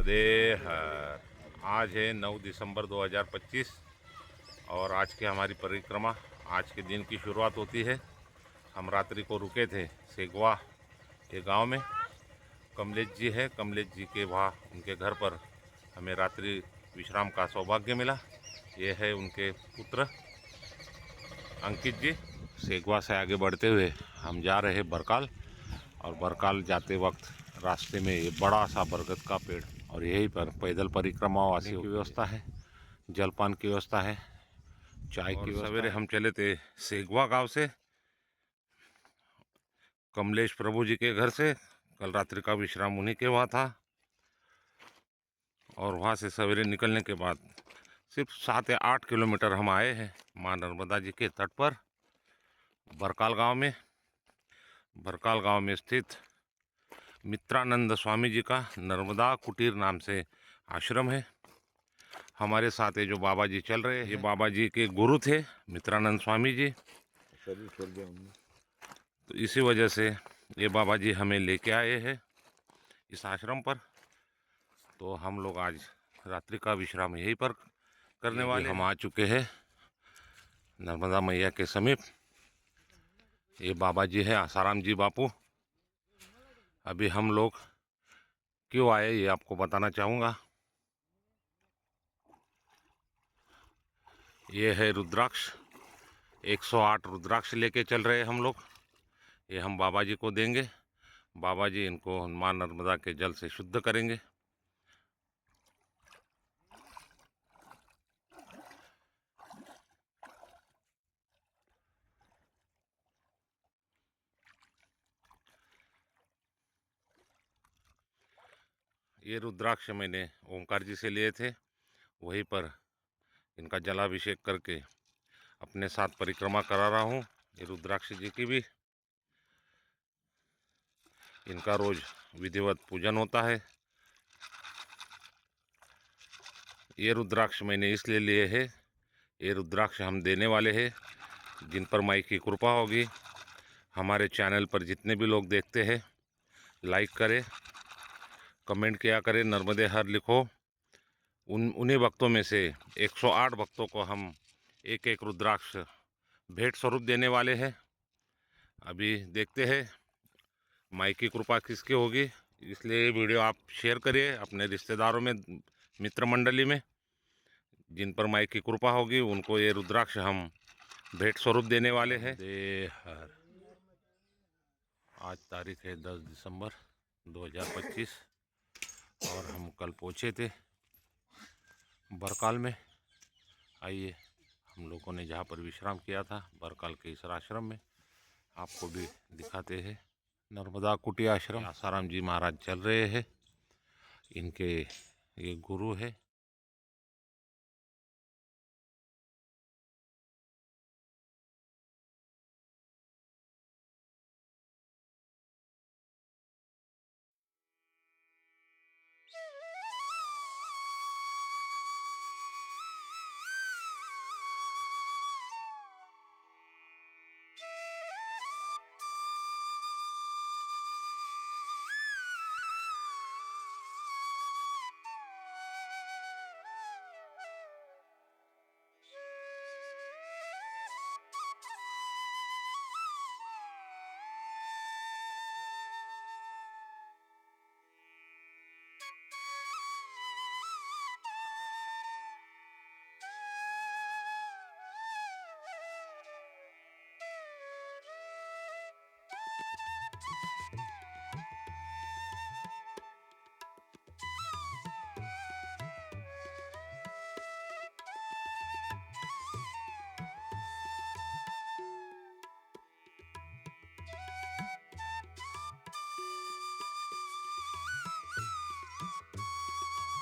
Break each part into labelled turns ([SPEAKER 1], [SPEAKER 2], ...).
[SPEAKER 1] नर्मदे हर। आज है 9 दिसंबर 2025 और आज की हमारी परिक्रमा, आज के दिन की शुरुआत होती है। हम रात्रि को रुके थे सेगवा के गांव में। कमलेश जी है, कमलेश जी के वहाँ उनके घर पर हमें रात्रि विश्राम का सौभाग्य मिला। ये है उनके पुत्र अंकित जी। सेगवा से आगे बढ़ते हुए हम जा रहे हैं बरकाल, और बरकाल जाते वक्त रास्ते में ये बड़ा सा बरगद का पेड़, और यहीं पर पैदल परिक्रमा वासियों की व्यवस्था है, जलपान की व्यवस्था है, चाय की व्यवस्था। सवेरे हम चले थे सेगवा गांव से, कमलेश प्रभु जी के घर से। कल रात्रि का विश्राम उन्हीं के वहाँ था, और वहाँ से सवेरे निकलने के बाद सिर्फ 7 या 8 किलोमीटर हम आए हैं माँ नर्मदा जी के तट पर, बरकाल गांव में। बरकाल गांव में स्थित मित्रानंद स्वामी जी का नर्मदा कुटीर नाम से आश्रम है। हमारे साथ ये जो बाबा जी चल रहे हैं, ये बाबा जी के गुरु थे मित्रानंद स्वामी जी। तो इसी वजह से ये बाबा जी हमें लेके आए हैं इस आश्रम पर। तो हम लोग आज रात्रि का विश्राम यहीं पर करने वाले। हम आ चुके हैं नर्मदा मैया के समीप। ये बाबा जी है आसाराम जी बापू। अभी हम लोग क्यों आए ये आपको बताना चाहूँगा। ये है रुद्राक्ष, 108 रुद्राक्ष लेके चल रहे हैं हम लोग। ये हम बाबा जी को देंगे। बाबा जी इनको माँ नर्मदा के जल से शुद्ध करेंगे। ये रुद्राक्ष मैंने ओंकार जी से लिए थे, वहीं पर इनका जलाभिषेक करके अपने साथ परिक्रमा करा रहा हूँ। ये रुद्राक्ष जी की भी इनका रोज विधिवत पूजन होता है। ये रुद्राक्ष मैंने इसलिए लिए है, ये रुद्राक्ष हम देने वाले हैं जिन पर माई की कृपा होगी। हमारे चैनल पर जितने भी लोग देखते हैं लाइक करें, कमेंट किया करें, नर्मदे हर लिखो। उन्हीं भक्तों में से 108 भक्तों को हम एक एक रुद्राक्ष भेंट स्वरूप देने वाले हैं। अभी देखते हैं माई की कृपा किसकी होगी। इसलिए ये वीडियो आप शेयर करिए अपने रिश्तेदारों में, मित्र मंडली में। जिन पर माई की कृपा होगी उनको ये रुद्राक्ष हम भेंट स्वरूप देने वाले हैं। हर। आज तारीख है 10 दिसंबर 2025 और हम कल पहुँचे थे बरकाल में। आइए हम लोगों ने जहाँ पर विश्राम किया था बरकाल के इस आश्रम में आपको भी दिखाते हैं। नर्मदा कुटी आश्रम, आसाराम जी महाराज चल रहे हैं, इनके ये गुरु है।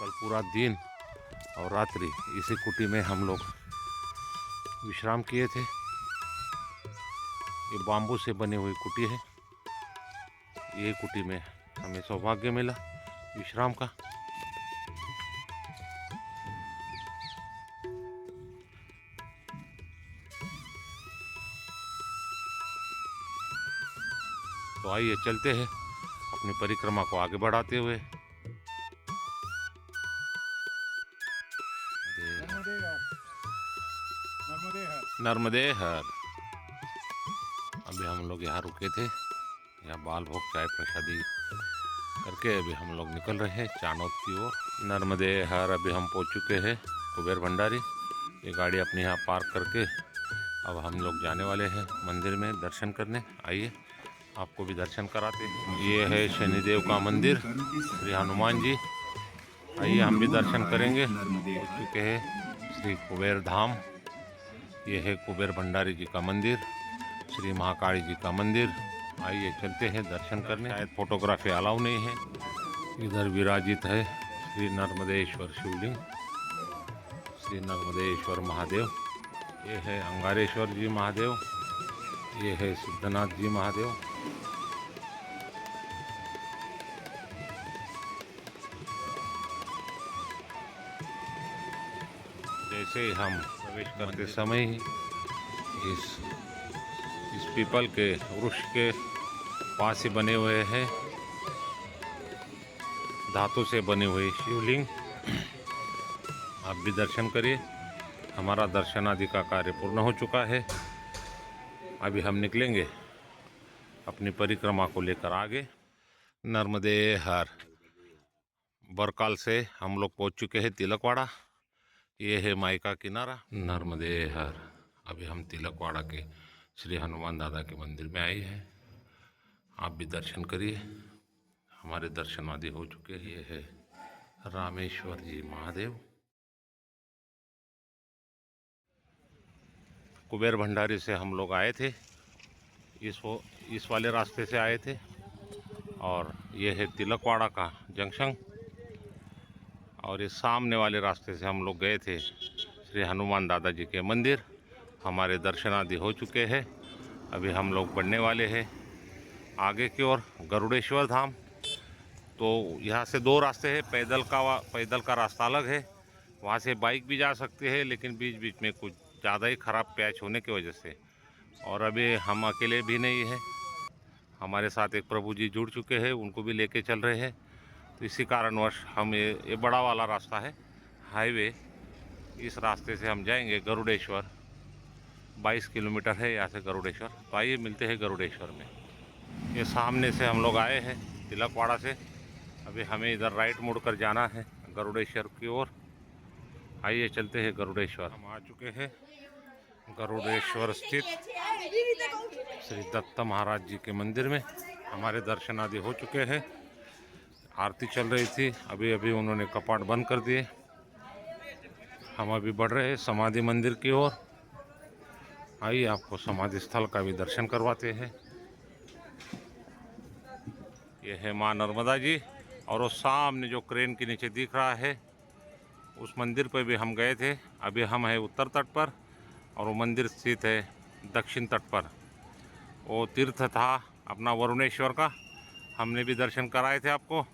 [SPEAKER 1] कल पूरा दिन और रात्रि इसी कुटी में हम लोग विश्राम किए थे। ये बाम्बू से बनी हुई कुटी है। ये कुटी में हमें सौभाग्य मिला विश्राम का। तो आइए चलते हैं अपनी परिक्रमा को आगे बढ़ाते हुए। नर्मदे हर। अभी हम लोग यहाँ रुके थे, यहाँ बाल भोग चाय प्रसादी करके अभी हम लोग निकल रहे हैं चाणोद की ओर। नर्मदे हर। अभी हम पहुँच चुके हैं कुबेर भंडारी। ये गाड़ी अपने यहाँ पार्क करके अब हम लोग जाने वाले हैं मंदिर में दर्शन करने। आइए आपको भी दर्शन कराते हैं। ये है शनिदेव का मंदिर, श्री हनुमान जी। आइए हम भी दर्शन करेंगे। पहुँच चुके हैं श्री कुबेर धाम। ये है कुबेर भंडारी जी का मंदिर, श्री महाकाली जी का मंदिर। आइए चलते हैं दर्शन करने। शायद फोटोग्राफी अलाउ नहीं है। इधर विराजित है श्री नर्मदेश्वर शिवलिंग, श्री नर्मदेश्वर महादेव। ये है अंगारेश्वर जी महादेव, ये है सिद्धनाथ जी महादेव। जैसे ही हम प्रवेश करते समय ही इस पीपल के वृक्ष के पास ही बने हुए हैं धातु से बने हुए शिवलिंग। आप भी दर्शन करिए। हमारा दर्शन आदि का कार्य पूर्ण हो चुका है। अभी हम निकलेंगे अपनी परिक्रमा को लेकर आगे। नर्मदे हर। बरकाल से हम लोग पहुंच चुके हैं तिलकवाड़ा। ये है माई का किनारा। नर्मदे हर। अभी हम तिलकवाड़ा के श्री हनुमान दादा के मंदिर में आए हैं। आप भी दर्शन करिए। हमारे दर्शन आदि हो चुके हैं। ये है रामेश्वर जी महादेव। कुबेर भंडारी से हम लोग आए थे, इस वाले रास्ते से आए थे। और ये है तिलकवाड़ा का जंक्शन। और इस सामने वाले रास्ते से हम लोग गए थे श्री हनुमान दादा जी के मंदिर। हमारे दर्शन आदि हो चुके हैं। अभी हम लोग बढ़ने वाले हैं आगे की ओर गरुड़ेश्वर धाम। तो यहाँ से दो रास्ते हैं। पैदल का रास्ता अलग है, वहाँ से बाइक भी जा सकते हैं, लेकिन बीच बीच में कुछ ज़्यादा ही ख़राब पैच होने की वजह से। और अभी हम अकेले भी नहीं हैं, हमारे साथ एक प्रभु जी जुड़ चुके हैं, उनको भी लेके चल रहे हैं। तो इसी कारणवश हम ये बड़ा वाला रास्ता है हाईवे, इस रास्ते से हम जाएंगे गरुड़ेश्वर। 22 किलोमीटर है यहाँ से गरुड़ेश्वर। तो आइए मिलते हैं गरुड़ेश्वर में। ये सामने से हम लोग आए हैं तिलकवाड़ा से। अभी हमें इधर राइट मुड़ कर जाना है गरुड़ेश्वर की ओर। आइए चलते हैं गरुड़ेश्वर। हम आ चुके हैं गरुड़ेश्वर स्थित श्री दत्त महाराज जी के मंदिर में। हमारे दर्शन आदि हो चुके हैं। आरती चल रही थी, अभी अभी उन्होंने कपाट बंद कर दिए। हम अभी बढ़ रहे हैं समाधि मंदिर की ओर। आइए आपको समाधि स्थल का भी दर्शन करवाते हैं। ये है माँ नर्मदा जी। और वो सामने जो क्रेन के नीचे दिख रहा है उस मंदिर पर भी हम गए थे। अभी हम हैं उत्तर तट पर और वो मंदिर स्थित है दक्षिण तट पर। वो तीर्थ था अपना वरुणेश्वर का, हमने भी दर्शन कराए थे आपको।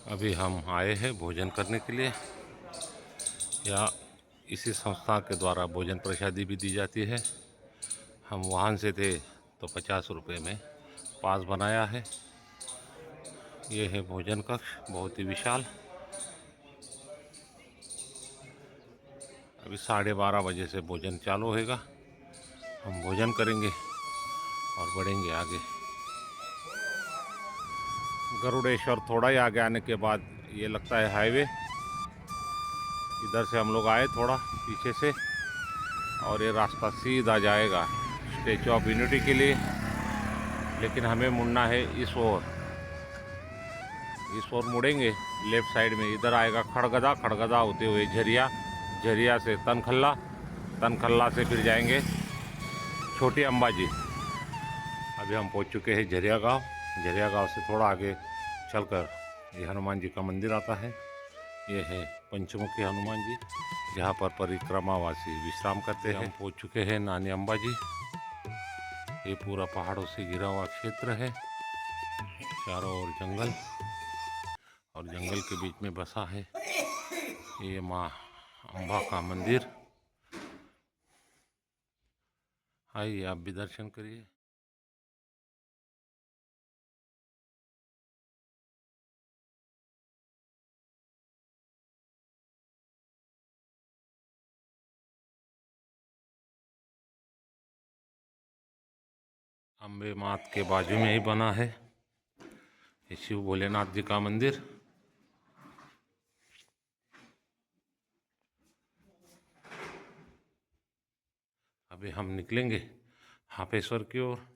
[SPEAKER 1] अभी हम आए हैं भोजन करने के लिए। या इसी संस्था के द्वारा भोजन प्रसादी भी दी जाती है। हम वाहन से थे तो 50 रुपये में पास बनाया है। ये है भोजन कक्ष, बहुत ही विशाल। अभी 12:30 बजे से भोजन चालू होगा। हम भोजन करेंगे और बढ़ेंगे आगे। गरुड़ेश्वर थोड़ा ही आगे आने के बाद ये लगता है हाईवे। इधर से हम लोग आए थोड़ा पीछे से और ये रास्ता सीधा जाएगा स्टैचू ऑफ यूनिटी के लिए, लेकिन हमें मुड़ना है इस ओर मुड़ेंगे लेफ्ट साइड में। इधर आएगा खड़गदा, खड़गदा होते हुए झरिया, झरिया से तनखल्ला, तनखल्ला से फिर जाएंगे छोटी अंबाजी। अभी हम पहुंच चुके हैं झरिया गांव। झरिया गांव से थोड़ा आगे चलकर ये हनुमान जी का मंदिर आता है। ये है पंचमुखी हनुमान जी, जहाँ पर परिक्रमावासी विश्राम करते हैं। हम पहुंच चुके हैं नानी अंबाजी। ये पूरा पहाड़ों से घिरा हुआ क्षेत्र है, चारों ओर जंगल, और जंगल के बीच में बसा है ये माँ अम्बा का मंदिर। आइए आप भी दर्शन करिए। अम्बे मात के बाजू में ही बना है ये शिव भोलेनाथ जी का मंदिर। अभी हम निकलेंगे हापेश्वर की ओर।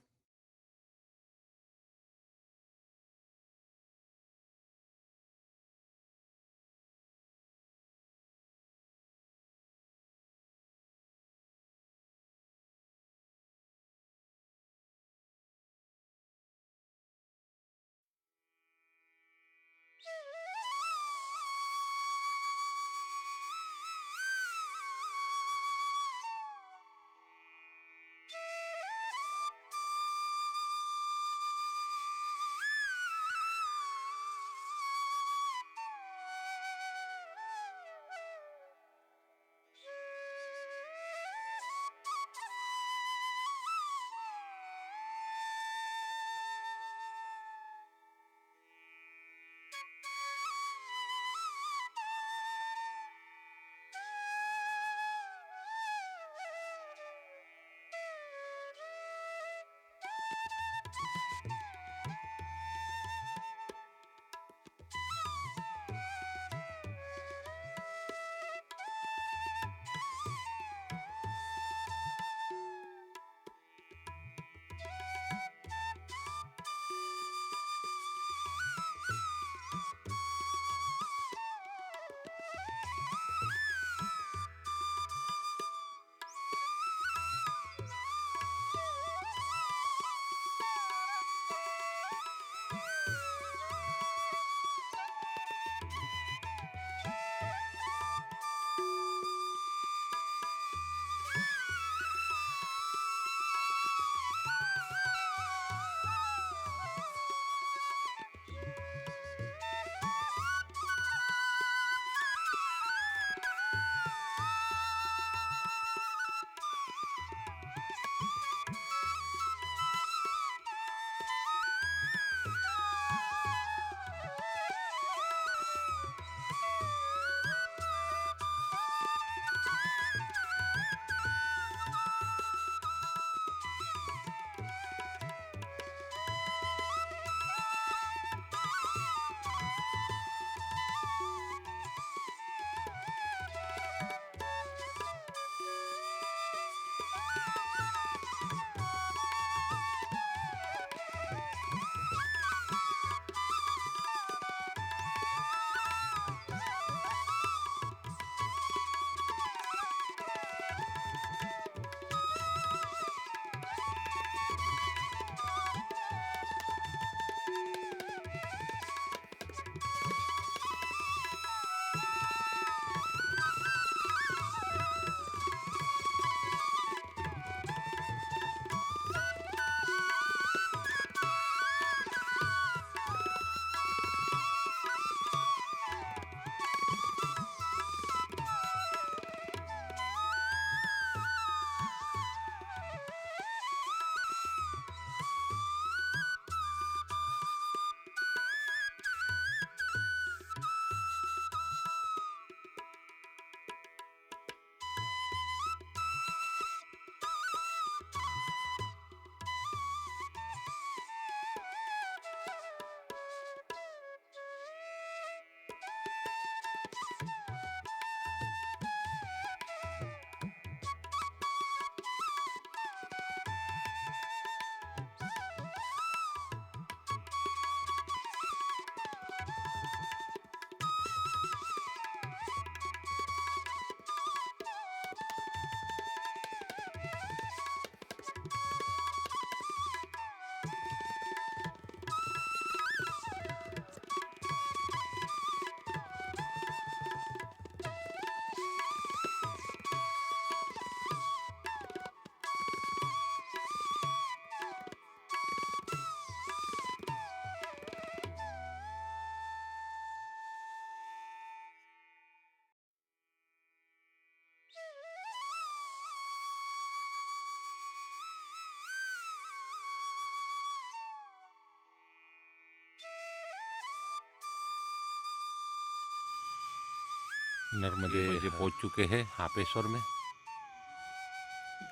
[SPEAKER 1] नर्मदे जी पहुँच चुके हैं हापेश्वर में।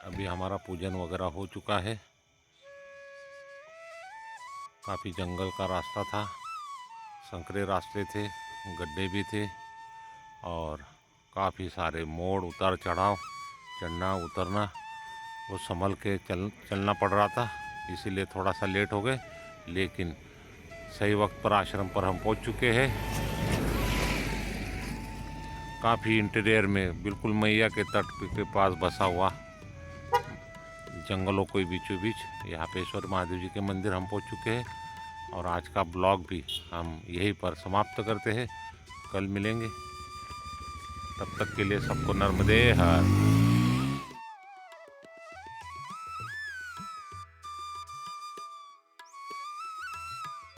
[SPEAKER 1] अभी हमारा पूजन वगैरह हो चुका है। काफ़ी जंगल का रास्ता था, संकरे रास्ते थे, गड्ढे भी थे और काफ़ी सारे मोड़ उतार चढ़ाव, चढ़ना उतरना वो संभल के चलना पड़ रहा था, इसीलिए थोड़ा सा लेट हो गए। लेकिन सही वक्त पर आश्रम पर हम पहुंच चुके हैं। काफ़ी इंटीरियर में, बिल्कुल मैया के तट के पास बसा हुआ, जंगलों के बीचों बीच यहाँ पेश्वर महादेव जी के मंदिर हम पहुंच चुके हैं। और आज का ब्लॉग भी हम यहीं पर समाप्त करते हैं। कल मिलेंगे, तब तक के लिए सबको नर्मदे हर।